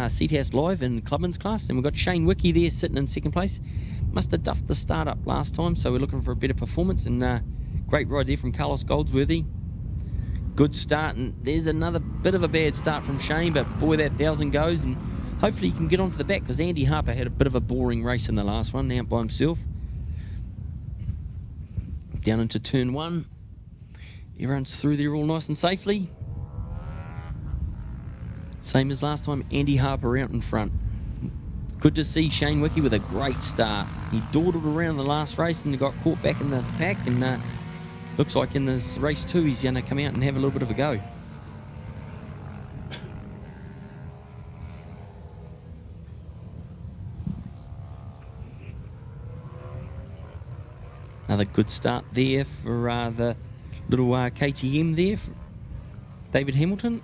Ctas Live in Clubman's class. And we've got Shane Wickie there sitting in second place. Must have duffed the start up last time, so we're looking for a better performance. And great ride there from Carlos Goldsworthy. Good start, and there's another bit of a bad start from Shane, but boy, that 1,000 goes, and hopefully he can get onto the back, because Andy Harper had a bit of a boring race in the last one, out by himself. Down into turn 1. Everyone's through there all nice and safely. Same as last time, Andy Harper out in front. Good to see Shane Wickie with a great start. He dawdled around the last race and got caught back in the pack, and looks like in this race 2 he's going to come out and have a little bit of a go. Another good start there for the little KTM there, for David Hamilton.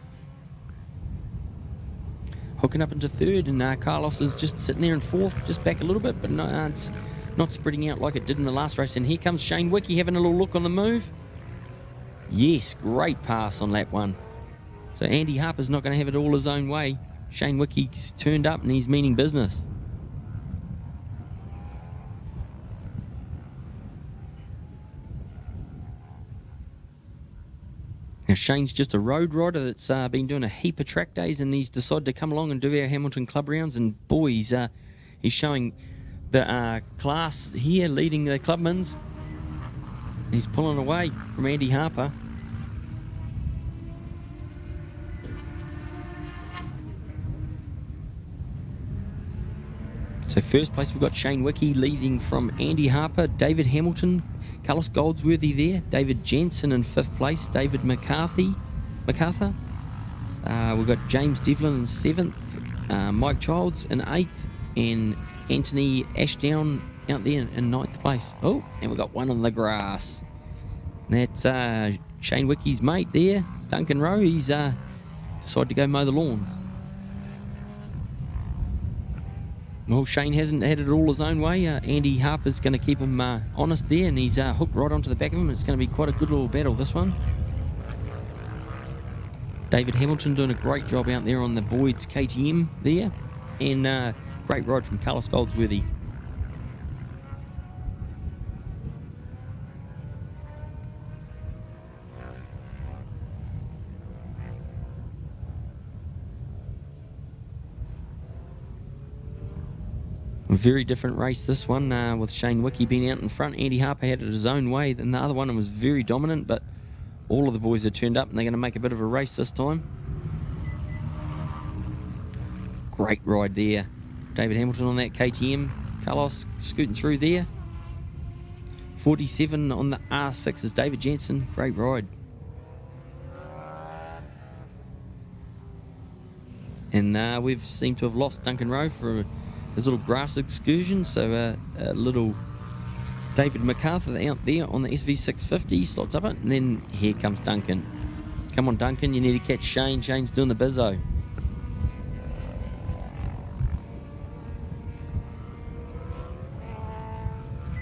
Hooking up into third, and Carlos is just sitting there in fourth, just back a little bit, but no, it's not spreading out like it did in the last race. And here comes Shane Wickie having a little look on the move. Yes, great pass on that one. So Andy Harper's not going to have it all his own way. Shane Wickie's turned up and he's meaning business. Now Shane's just a road rider that's been doing a heap of track days, and he's decided to come along and do our Hamilton Club rounds, and boy, he's showing the class here, leading the Clubmans. He's pulling away from Andy Harper. So first place we've got Shane Wickie leading from Andy Harper, David Hamilton, Carlos Goldsworthy there, David Jensen in 5th place, David MacArthur. We've got James Devlin in 7th, Mike Childs in 8th, and Anthony Ashdown out there in 9th place. Oh, and we've got one on the grass. That's Shane Wickie's mate there, Duncan Rowe. He's decided to go mow the lawns. Well, Shane hasn't had it all his own way. Andy Harper's going to keep him honest there, and he's hooked right onto the back of him. It's going to be quite a good little battle, this one. David Hamilton doing a great job out there on the Boyd's KTM there, and great ride from Carlos Goldsworthy. A very different race, this one, with Shane Wickie being out in front. Andy Harper had it his own way, and the other one was very dominant, but all of the boys have turned up and they're going to make a bit of a race this time. Great ride there. David Hamilton on that KTM. Carlos scooting through there. 47 on the R6 is David Jensen. Great ride. And we've seemed to have lost Duncan Rowe for his little grass excursion, so a little David MacArthur out there on the SV650 slots up it, and then here comes Duncan. Come on, Duncan, you need to catch Shane. Shane's doing the bizzo.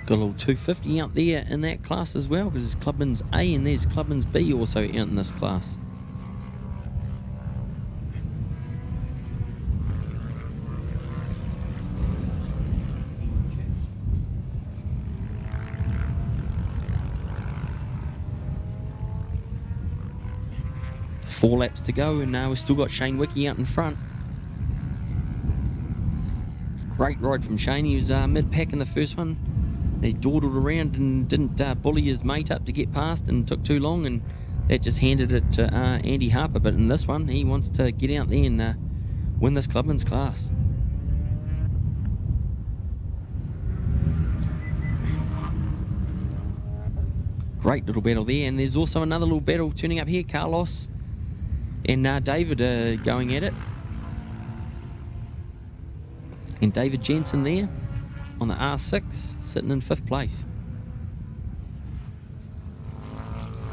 Got a little 250 out there in that class as well, because there's Clubman's A and there's Clubman's B also out in this class. Four laps to go, and we've still got Shane Wickie out in front. Great ride from Shane. He was mid-pack in the first one. He dawdled around and didn't bully his mate up to get past, and took too long, and that just handed it to Andy Harper. But in this one, he wants to get out there and win this Clubman's class. Great little battle there, and there's also another little battle turning up here. Carlos and David are going at it. And David Jensen there on the R6, sitting in 5th place.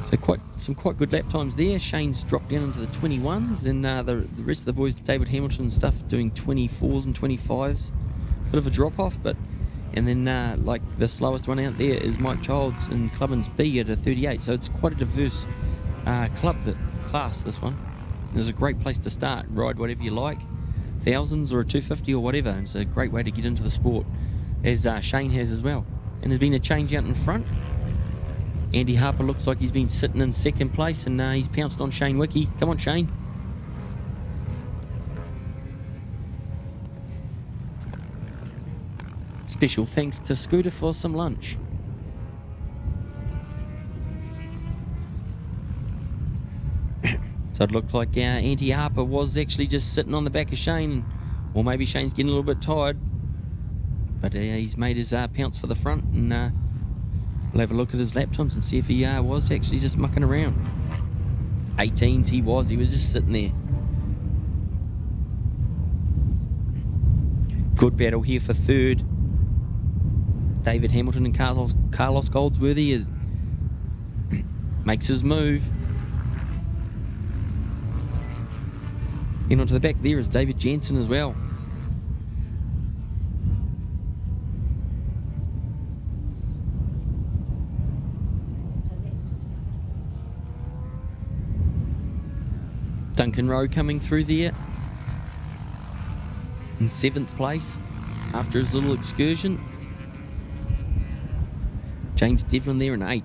So some quite good lap times there. Shane's dropped down into the 21s, and the rest of the boys, David Hamilton and stuff, doing 24s and 25s. Bit of a drop off, but and then like the slowest one out there is Mike Childs in Clubman's B at a 38. So it's quite a diverse class, this one. It's a great place to start. Ride whatever you like. thousands or a 250 or whatever. It's a great way to get into the sport, as Shane has as well. And there's been a change out in front. Andy Harper looks like he's been sitting in second place, and he's pounced on Shane Wickie. Come on, Shane. Special thanks to Scooter for some lunch. So it looked like Andy Harper was actually just sitting on the back of Shane, or maybe Shane's getting a little bit tired, but he's made his pounce for the front, and we'll have a look at his lap times and see if he was actually just mucking around. 18s he was just sitting there. Good battle here for third. David Hamilton and Carlos Goldsworthy makes his move. In onto the back there is David Jensen as well. Duncan Rowe coming through there in 7th place after his little excursion. James Devlin there in 8th.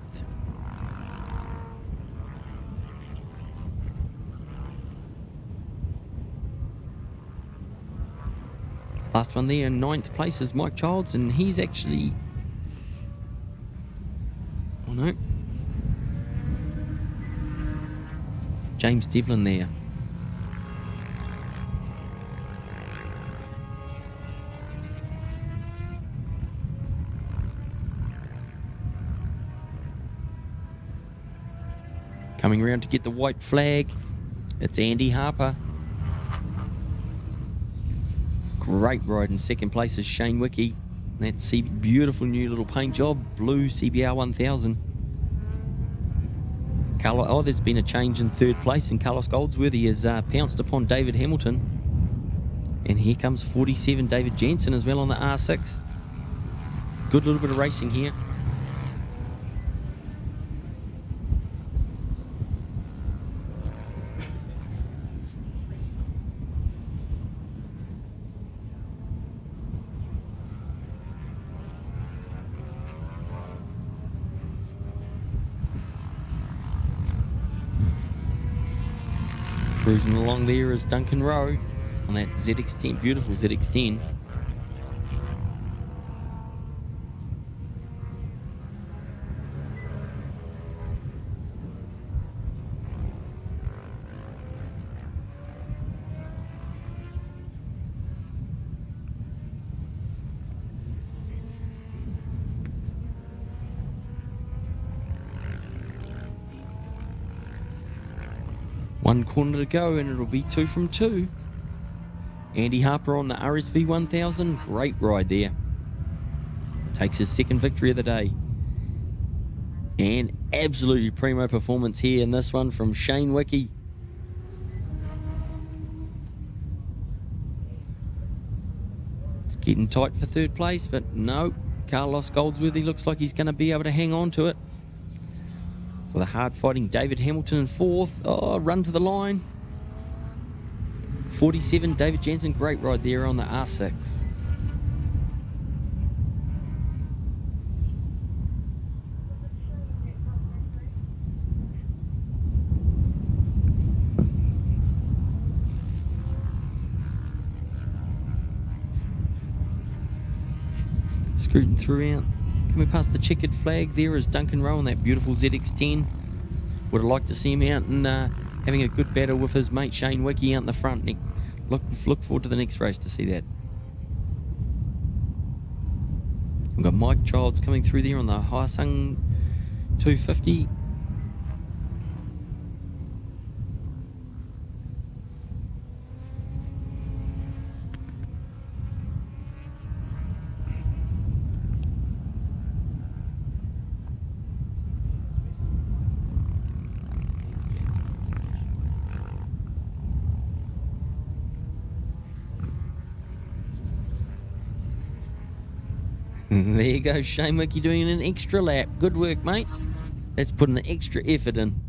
Last one there in 9th place is Mike Childs, and he's actually... oh no. James Devlin there. Coming around to get the white flag, it's Andy Harper. Great ride in 2nd place is Shane Wickie. That's a beautiful new little paint job, blue CBR 1000. There's been a change in 3rd place, and Carlos Goldsworthy has pounced upon David Hamilton. And here comes 47 David Jensen as well on the R6. Good little bit of racing here. Cruising along there is Duncan Rowe on that ZX10, beautiful ZX10. One corner to go, and it'll be 2 from 2. Andy Harper on the RSV 1000. Great ride there. Takes his 2nd victory of the day. And absolutely primo performance here in this one from Shane Wickie. It's getting tight for 3rd place, but no. Carlos Goldsworthy looks like he's going to be able to hang on to it. With a hard-fighting David Hamilton in 4th. Oh, run to the line. 47, David Jensen. Great ride there on the R6. Scooting throughout. Coming past the checkered flag, there is Duncan Rowe on that beautiful ZX10. Would have liked to see him out and having a good battle with his mate Shane Wickie out in the front. Look forward to the next race to see that. We've got Mike Childs coming through there on the Haisung 250. There you go, Shane Wickie doing an extra lap. Good work, mate. That's putting the extra effort in.